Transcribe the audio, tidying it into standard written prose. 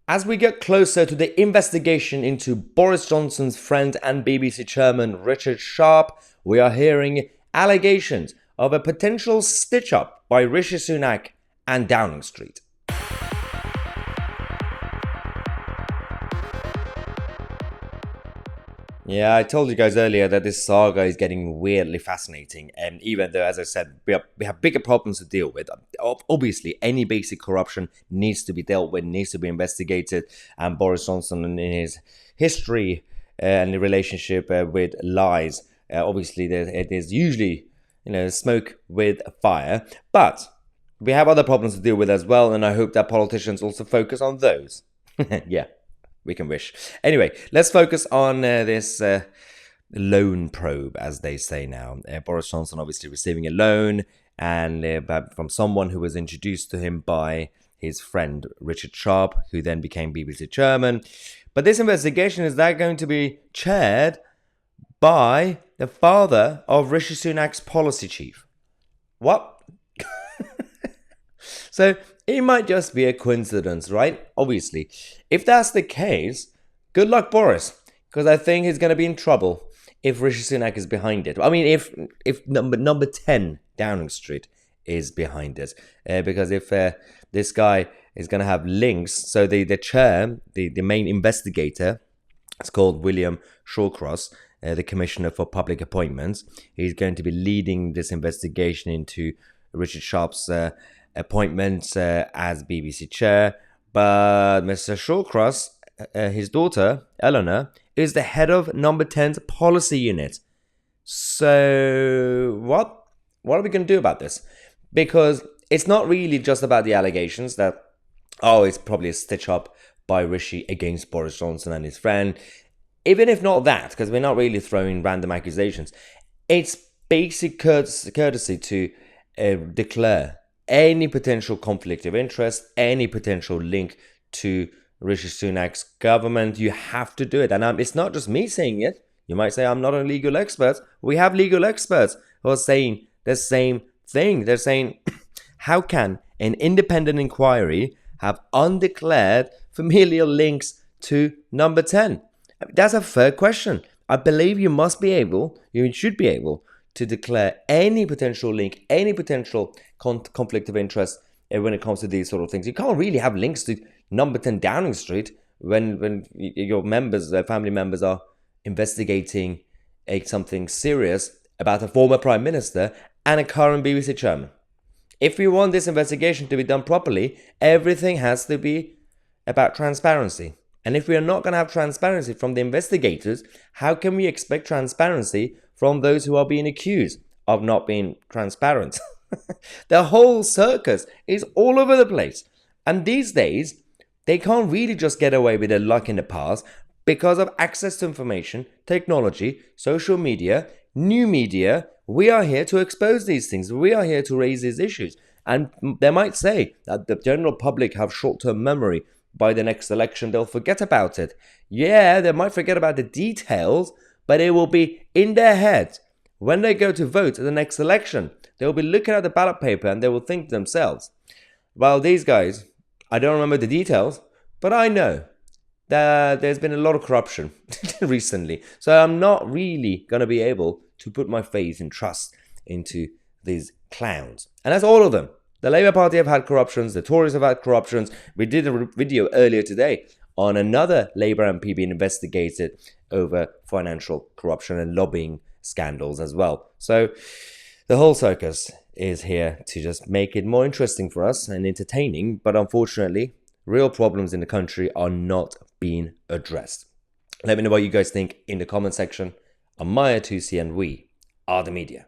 As we get closer to the investigation into Boris Johnson's friend and BBC chairman Richard Sharp, we are hearing allegations of a potential stitch-up by Rishi Sunak and Downing Street. Yeah, I told you guys earlier that this saga is getting weirdly fascinating, and even though, as I said, we have bigger problems to deal with. Obviously, any basic corruption needs to be dealt with, needs to be investigated, and Boris Johnson in his history and the relationship with lies, obviously there's usually smoke with fire, but we have other problems to deal with as well, and I hope that politicians also focus on those. Yeah. We can wish. Anyway, let's focus on this loan probe, as they say now. Boris Johnson obviously receiving a loan and from someone who was introduced to him by his friend Richard Sharp, who then became BBC chairman. But this investigation, is that going to be chaired by the father of Rishi Sunak's policy chief? What? So it might just be a coincidence, right? Obviously. If that's the case, good luck, Boris, because I think he's going to be in trouble if Rishi Sunak is behind it. I mean, if number 10 Downing Street is behind it. Because if this guy is going to have links, so the chair, the main investigator, it's called William Shawcross, the Commissioner for Public Appointments. He's going to be leading this investigation into Richard Sharp's appointment as BBC chair, but Mr. Shawcross, his daughter Eleanor, is the head of Number 10's policy unit. So what are we going to do about this? Because it's not really just about the allegations that it's probably a stitch up by Rishi against Boris Johnson and his friend. Even if not that, because we're not really throwing random accusations, it's basic courtesy to declare any potential conflict of interest, any potential link to Rishi Sunak's government. You have to do it. And it's not just me saying it. You might say I'm not a legal expert. We have legal experts who are saying the same thing. They're saying, how can an independent inquiry have undeclared familial links to Number 10? That's a fair question. I believe you should be able to declare any potential link, any potential conflict of interest when it comes to these sort of things. You can't really have links to Number 10 Downing Street when your family members are investigating something serious about a former prime minister and a current BBC chairman. If we want this investigation to be done properly, everything has to be about transparency. And if we are not going to have transparency from the investigators, how can we expect transparency from those who are being accused of not being transparent? The whole circus is all over the place. And these days, they can't really just get away with their luck in the past because of access to information, technology, social media, new media. We are here to expose these things. We are here to raise these issues. And they might say that the general public have short-term memory. By the next election, they'll forget about it. Yeah, they might forget about the details, but it will be in their head. When they go to vote at the next election, they'll be looking at the ballot paper and they will think to themselves, well, these guys, I don't remember the details, but I know that there's been a lot of corruption recently. So I'm not really going to be able to put my faith and trust into these clowns. And that's all of them. The Labour Party have had corruptions, the Tories have had corruptions. We did a video earlier today on another Labour MP being investigated over financial corruption and lobbying scandals as well. So the whole circus is here to just make it more interesting for us and entertaining, but unfortunately, real problems in the country are not being addressed. Let me know what you guys think in the comment section. I'm Mahyar, Tousi, and we are the media.